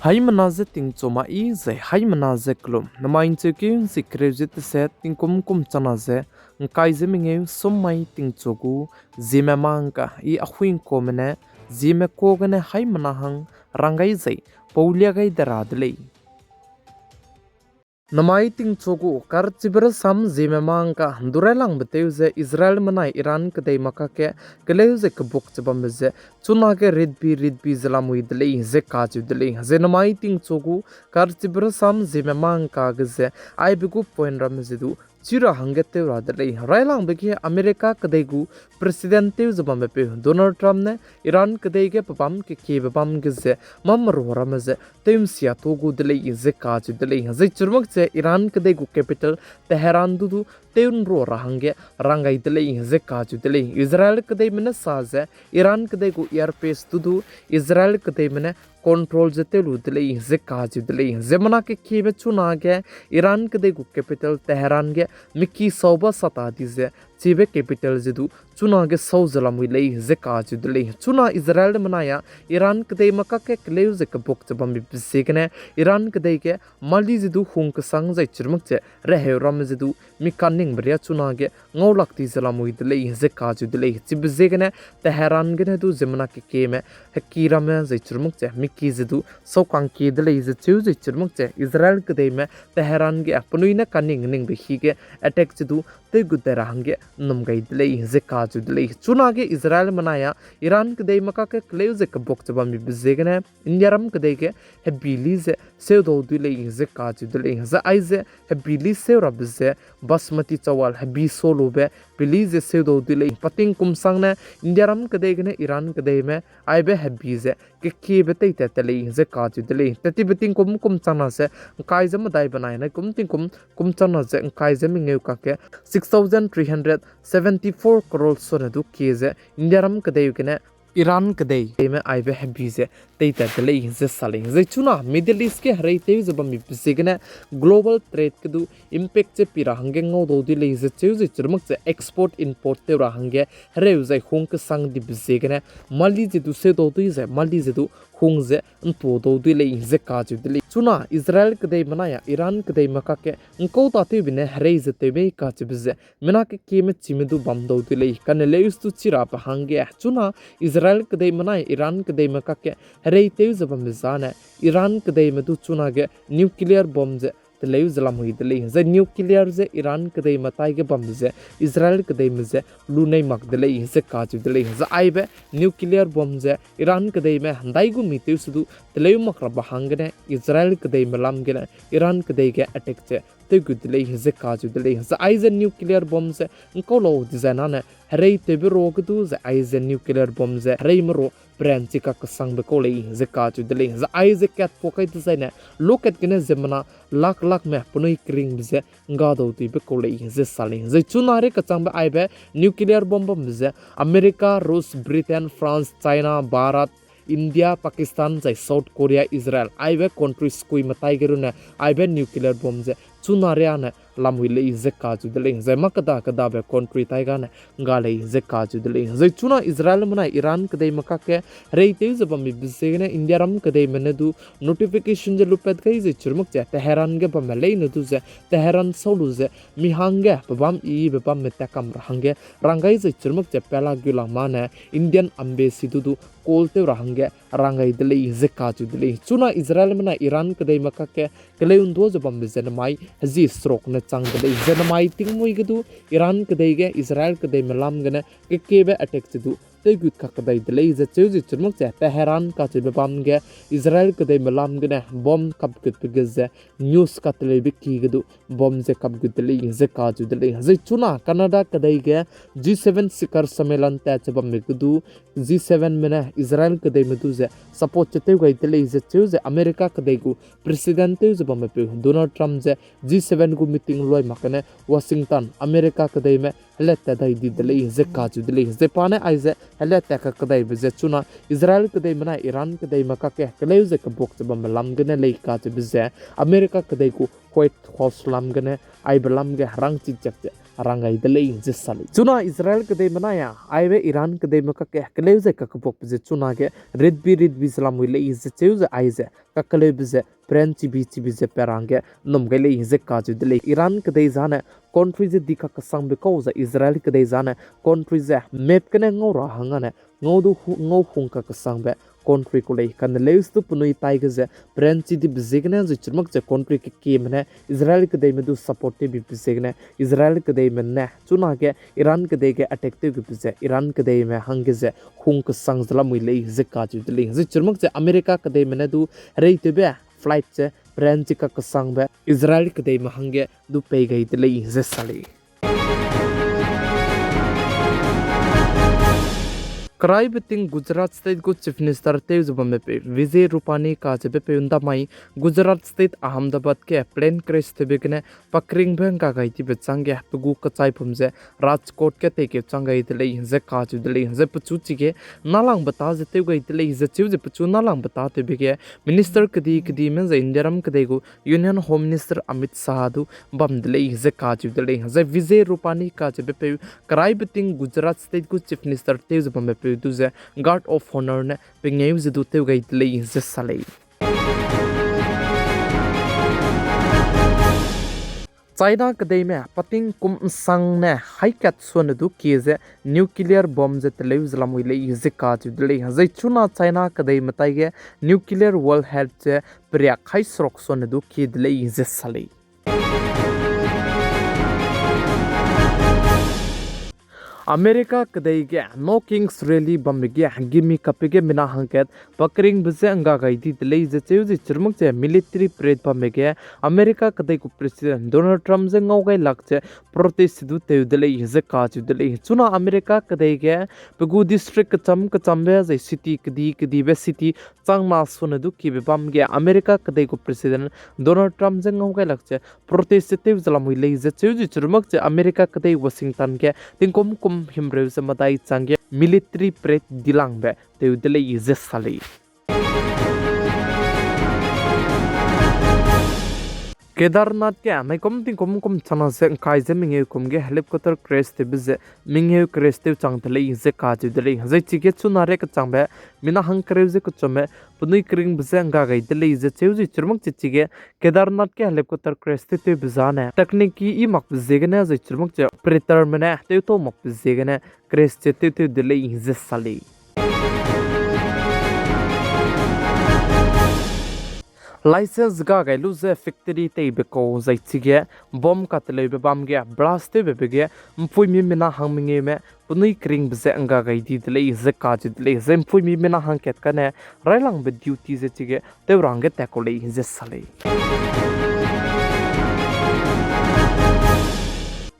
Hai manaze ting choma I ze hai manaze klum namain cheki sikrejit set ting kum chana ze nkai ze minge sommai ting chogu Zememanka I ahuin komene Zeme kogane hai manahang rangai ze paulia gai daradlei Namai ting chogu kar chibra sam Zememanka durelang beteuze Israel manai Iran kedai makake keleuze kebuk chebamze chuna ke ridbi zalamui dlei ze kaju dlei ze namai ting chogu kar chibra sam Zememanka gze ai bigu point ramzedu chira hangete radlei railang begi America kedai gu president teu zabambe Donald Trump ne Iran kedai ke papam ke babam gze mamro ramze temsia togu dlei ze kaju dlei ze churmak Iran kedai gu capital Tehran dudu teun ro rahange rangai dlei ze kaju dlei Israel kedai mena saze Iran kedai gu airspace dudu Israel kedai mena control jete lu dlei ze kaju dlei zemana ke kebe chuna ge Iran kedai gu capital Tehran ge miki soba sata dize chibe capital jedu chuna ge sauzalamui lei ze kaju dlei chuna Israel manaya Iran kedai maka ke kleu ze ke bok chabam bisegne Iran kedai ke mali jedu hung sang zai chirmak che rehe ram jedu mi kanning bria chuna ge ngolak ti zalamui dlei ze kaju dlei chibzegne Tehran ge du zemana ke keme hakira me zai chirmak che miki jedu sokang ke dlei ze chu zai chirmak che Israel kedai me Tehran ge apnuina kanning ning be hi ge attack jedu te gudera hange namgai dlei ze kaju dlei chuna ge Israel manaya Iran kedai maka ke kleu ze ke bok chabam bizegne Indiaram kedai ge hebili ze seudo dlei ze kaju dlei za aize hebili seura bize basmati chawal hebi solo be belize seudo dlei pating kumsang na Indiaram kedai ge Iran kedai me aibe hebi ze ke betai te telei ze kaju dlei tati beting kum chana se kai zam dai banai na kum chana ze kai zam ngeu ka ke 6,374 crore sonadu keze Indiaram kadeu kene Iran kadei me aibe habize teita delei ze saling ze chuna Middle East ke harei te zaba mi bisigene global trade kedu impact che pira hange ngo do di le ze che ze churmak che export import te ra hange hareu zai hong ke sang di bisigene mali je du se do du ze mali je du hong ze npo do di le ze ka ju di le chuna Israel kadei manaya Iran kadei maka ke ngo ta te bine harei ze te be ka che bize mena ke me chimedu bam do di le kan le ustu chira pa hange chuna Israel kedai manai Iran kedai maka ke harei teu zabam zana Iran kedai madu chuna ge nuclear bomb ze teleu zalam hui dele ze nuclear ze Iran kedai matai ge bomb ze Israel kedai mze lunai mak dele ze kaju dele ze aibe nuclear bomb ze Iran kedai me handai gu mi teu sudu teleu mak ra bahangne Israel kedai melam ge Iran kedai ge attack che te gudle ze kaju dele ze aize nuclear bomb ze nkolo dizana na harei te bi rog du ze aize nuclear bomb ze harei mro branch ka kasang be ko le ze kaju dele ze aize kat pokai design look at gene zemana lak me punoi kring ze ngado ti be ko le ze saling ze chunare ka chang be aibe nuclear bomb ze America Rus Britain France China Bharat India Pakistan zai South Korea Israel aibe countries kui matai geruna aibe nuclear bomb ze chunariana lamhui le ze kaju dele ze makada be country taiga na ngale ze kaju dele ze chuna Israel mana Iran kadai maka ke reite ze bam bisegne India ram kadai menedu notification je lupet kai ze churmuk che Tehran ge bam le ne du ze Tehran solu ze mi hange bam I bam metakam rahange rangai ze churmuk che pela gula mana Indian embassy du kolte rahange rangai dele ze kaju dele chuna Israel mana Iran kadai maka ke keleun do ze bam ze mai hazi stroke na chang dele zenamai ting moi gedu Iran kadai ge Israel kadai melam gane ke be attack du te gut ka kadai dele ze cheuji churmak che Tehran ka che bam ge Israel kadai melam gane bomb kap gut ge news ka tele be ki gedu bomb ze kap gut dele ze ka ju dele ze chuna Canada kadai ge G7 sikar sammelan ta che bam gedu G7 mena Israel kadai medu ze support che te gai dele ze cheuji America kadai gu president te ze bam pe Donald Trump ze G7 gu meeting loi makane Washington America kadai me letta dai di dele ze kaju dele ze pane aize letta ka kadai be ze chuna Israel kadai mana Iran kadai maka ke kaleu ze ka bok bam lam gane le ka be ze America kadai ku White House lam gane ai belam ge harang chi chak che harangai de le je sali chuna Israel ke de manaya ai be Iran ke de ma ka ke kleu ze ka pok je chuna ge red bi salam le je cheu ze ai ze ka kleu ze pren chi bi ze perange nom ge le je ka ju de le Iran ke de zana country je dikha ka sang be ko za Israel ke de zana country je map ke ne ngora hangane ngodu ngo hung ka sang be country ko lei kan leus tu punui tai ge ze prenchi di bizigne zu chirmak che country ke mene Israel ke dei medu support bi bizigne Israel ke dei men ne chuna ge Iran ke dei ge attack te ge bize Iran ke dei me hang ge ze hung ka sang zala mui lei ze ka ju de zu chirmak che America ke dei mene du rei te be flight che prenchi ka sang be Israel ke dei me hang ge du pe ge de lei ze sali Karai beting Gujarat State go Chief Minister Teus Bamepe Vijay Rupani ka jebe pe undamai Gujarat State Ahmedabad ke plane crash te begene pakring beng ka gai ti bechange pugu ka chai phumje Rajkot ke te ke changai te lei ze ka ju de lei ze puchu chi ge nalang bata je te gai te lei ze chu je puchu nalang bata te bege Minister kdi men ze Indiaram kde go Union Home Minister Amit Shah du bam de lei ze ka ju de lei ze Vijay Rupani ka jebe pe Karai beting Gujarat State go Chief Minister Teus Bamepe duze guard of honor ne pengeu ze du te gai le ze salei China kadai me pating kum sang ne haikat son du ki ze nuclear bomb ze tele zlamui le ze ka ju le zai chuna China kadai matai ge nuclear world health che priya khai srok son du ki le ze salei America kadai ge no kings rally bamge gimi kapige mina hanket pakring bze anga gaidi dlei je cheuji chirmuk che military parade bamge America kadai ku president Donald Trump je ngau gai lakche protest du te dlei je ka ju dlei chuna America kadai ge pegu district ka chambe je city kdi be city changma sone du ki be bamge America kadai ku president Donald Trump je ngau gai lakche protest te zlamui le je cheuji chirmuk che America kadai Washington ke tingkom himrew samadai change military parade dilang be te udele is sali Kedarnath ke mai kom chana se kai je mingeu ge helicopter crash te bize mingeu crash te chang tele je ka ju dele je chige chuna re ka chang be mina hang krew je ku chome punui kring bize anga gai dele je cheu ji churmuk chige Kedarnath ke helicopter crash te bizane technique I mak bize gene je churmuk che operator mena te to mak bize gene crash te dele je sali license ga gai lu ze factory te be ko zai chige bom ka tele be bam ge blast te be ge mpui mi mina hang minge me punui kring bze anga gai di dele ze ka ji dele ze mpui mi mina hang ket ka ne railang be duty ze chige te rang ge ta ko le ze sale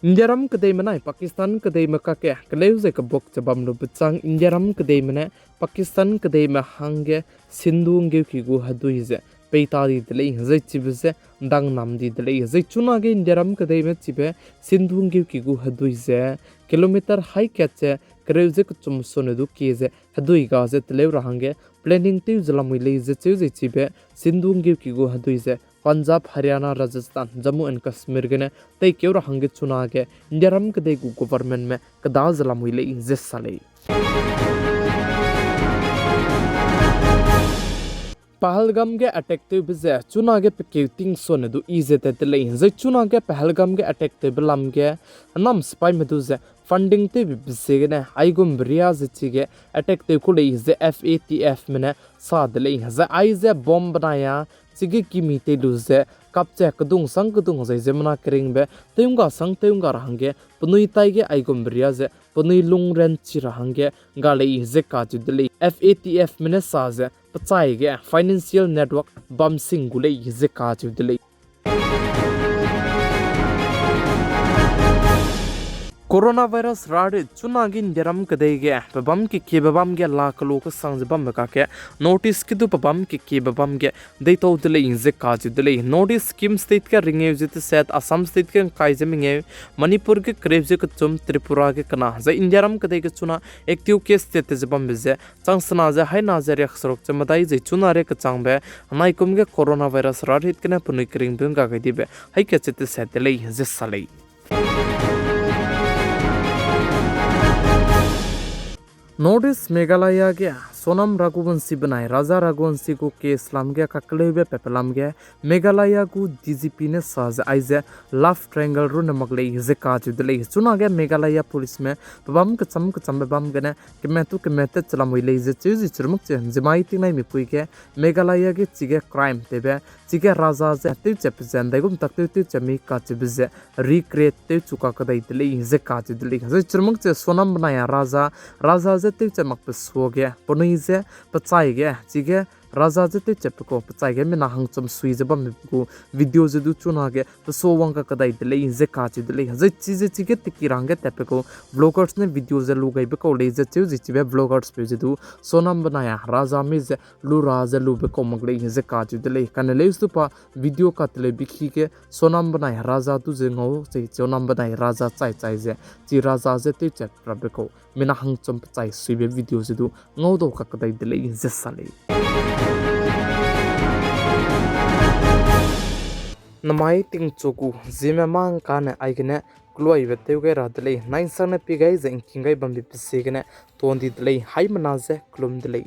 Indiaram kadai manai Pakistan kadai maka ke kleu ze ka bok chabam lu bchang Indiaram kadai mane Pakistan kadai ma hange sindhu nge ki gu hadu ze peita di dele zai chibe dang nam di dele zai chuna ge Indiaram kadai me chibe sindhu nge ki gu hadu ze kilometer high catche kreu ze kuchum sone du ki ze hadu ga ze tele rahange planning te zlamui le ze chibe sindhu nge ki gu hadu ze Punjab, Haryana, Rajasthan, Jammu and Kashmir gene tei keura hange chuna ge Indiaram kadai gu government me kada zlamui le ze sale Pahalgam ge attack te bize chuna ge peking sone du ize te le ze chuna ge Pahalgam ge attack te belam ge nam spy medu ze funding te bize ge ne aigum bria ze chige attack te ko le ze FATF mene sa de le ze aize bomb banaya chige kimi te lu ze kapche kadung zai zemna kring be teunga rahange punui tai ge aigum bria ze punui lungren chi rahange gale ze ka ju de FATF mene sa ze pachai ge financial network bam singule ze ka ju de Coronavirus rari chunagin deram kadege babam ki babam ge la kalo ka sang babam ka ke notice ki du babam ki babam ge dei to dele inje ka ju dele notice scheme state ka ringe jit set Assam state ke kai jeming Manipur ke krevje ka chum Tripura ke kana za indiaram kadege chuna active case state babam beje changsna za hai na za re khsrok chamadai je chuna re ka changbe nai kum ge coronavirus rari hit kana punoi kring bung ka ga dibe hai ke chete set dele je salai Notice Meghalaya के सोनम रघुवंशी बनाए राजा रघुवंशी को case लाम गया ककले हुए पेपलाम गया मेघालय को DGP ने साज आइजे लव ट्रायंगल रो नमकले हिजे काज दले चुना गया मेघालय पुलिस में बम कचम बम गने कि मैं ते चलम ले हिजे चीज चुरमुक चे जमाई तिंगनाई में पुई के मेघालय के चिगे क्राइम तेबे चिगे राजा जे ते चप जंदे गुम तक ते चमी काच बिजे रिक्रिएट ते चुका कदई दले हिजे काज दले हिजे चुरमुक चे सोनम बनाया राजा जे ते चमक पे सो गया से पचाई गया चिगे राजा जते चपको पचाई गया में नाहंग चम सुई जबम को वीडियो जदु चुना गया तो सो वंग का कदाई दले जे काची दले जे चीज चिगे तिकी रंगे तपको ब्लॉगर्स ने वीडियो जे लुगाई बको ले जे चिउ जिबे ब्लॉगर्स पे जदु सोनम बनाया राजा में जे लु राजा लु बको मगले जे काची दले कनले सुपा वीडियो का तले बिखी के सोनम बनाया राजा तु जे ngau जे सोनम बनाया राजा चाई जे ची राजा जे ते चप प्रबको में नाहंग चम पचाई सुई वीडियो जदु ngau do का कदाई दले जे साले Namai ting choku Zememankanews aikene kloi veteu ge radlei nain sang na pigai zeng kingai bambi pisigene tondi dlei hai manaze klum dlei